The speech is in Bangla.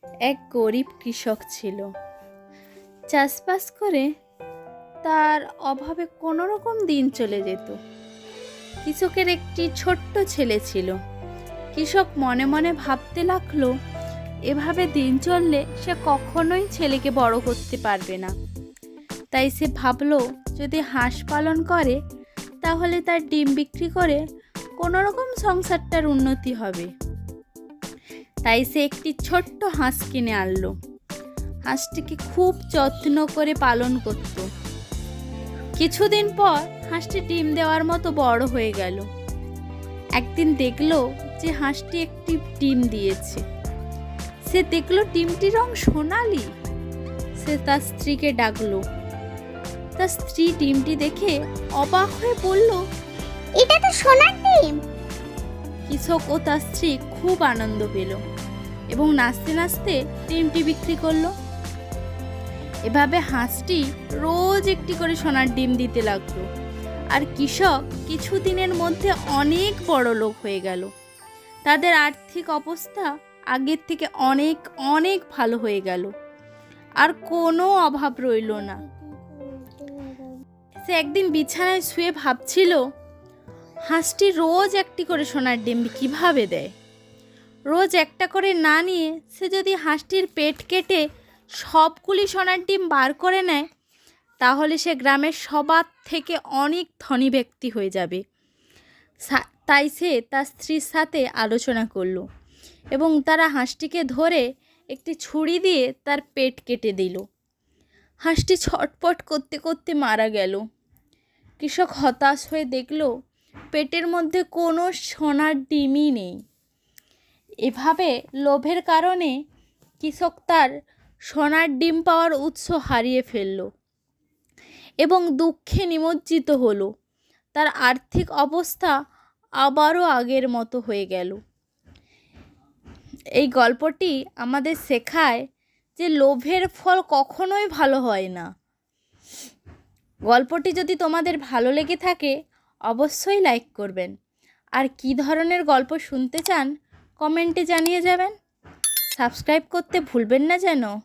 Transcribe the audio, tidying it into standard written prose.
এক গরিব কৃষক ছিল। চাষবাস করে তার অভাবে কোনো রকম দিন চলে যেত। কৃষকের একটি ছোট্ট ছেলে ছিল। কৃষক মনে মনে ভাবতে লাগলো, এভাবে দিন চললে সে কখনোই ছেলেকে বড় করতে পারবে না। তাই সে ভাবলো, যদি হাঁস পালন করে তাহলে তার ডিম বিক্রি করে কোনো রকম সংসারটার উন্নতি হবে। তাই সে একটি ছোট্ট হাঁস কিনে আনলো। হাঁসটিকে খুব যত্ন করে পালন করত। কিছুদিন পর হাঁসটি ডিম দেওয়ার মতো বড় হয়ে গেল। একদিন দেখলো যে হাঁসটি একটি ডিম দিয়েছে। সে দেখলো ডিমটির রং সোনালি। সে তার স্ত্রীকে ডাকলো। তার স্ত্রী ডিমটি দেখে অবাক হয়ে বলল, এটা তো সোনার ডিম। কৃষক ও তার স্ত্রী খুব আনন্দ পেল এবং নাচতে নাচতে ডিমটি বিক্রি করলো। এভাবে হাঁসটি রোজ একটি করে সোনার ডিম দিতে লাগলো। আর কৃষক কিছুদিনের মধ্যে অনেক বড় লোক হয়ে গেল। তাদের আর্থিক অবস্থা আগের থেকে অনেক অনেক ভালো হয়ে গেল। আর কোনো অভাব রইল না। সে একদিন বিছানায় শুয়ে ভাবছিল, হাঁসটি রোজ একটি করে সোনার ডিম কিভাবে দেয়। রোজ একটা করে না নিয়ে সে যদি হাঁসটির পেট কেটে সবগুলি সোনার ডিম বার করে নেয়, তাহলে সে গ্রামের সবার থেকে অনেক ধনী ব্যক্তি হয়ে যাবে। তাই সে তার স্ত্রীর সাথে আলোচনা করলো এবং তারা হাঁসটিকে ধরে একটি ছুরি দিয়ে তার পেট কেটে দিল। হাঁসটি ছটপট করতে করতে মারা গেল। কৃষক হতাশ হয়ে দেখল পেটের মধ্যে কোনো সোনার ডিমই নেই। এভাবে লোভের কারণে কৃষক তার সোনার ডিম পাওয়ার উৎস হারিয়ে ফেলল এবং দুঃখে নিমজ্জিত হলো। তার আর্থিক অবস্থা আবারও আগের মতো হয়ে গেল। এই গল্পটি আমাদের শেখায় যে লোভের ফল কখনোই ভালো হয় না। গল্পটি যদি তোমাদের ভালো লেগে থাকে অবশ্যই লাইক করবেন। আর কী ধরনের গল্প শুনতে চান কমেন্টে জানিয়ে যাবেন। সাবস্ক্রাইব করতে ভুলবেন না যেন।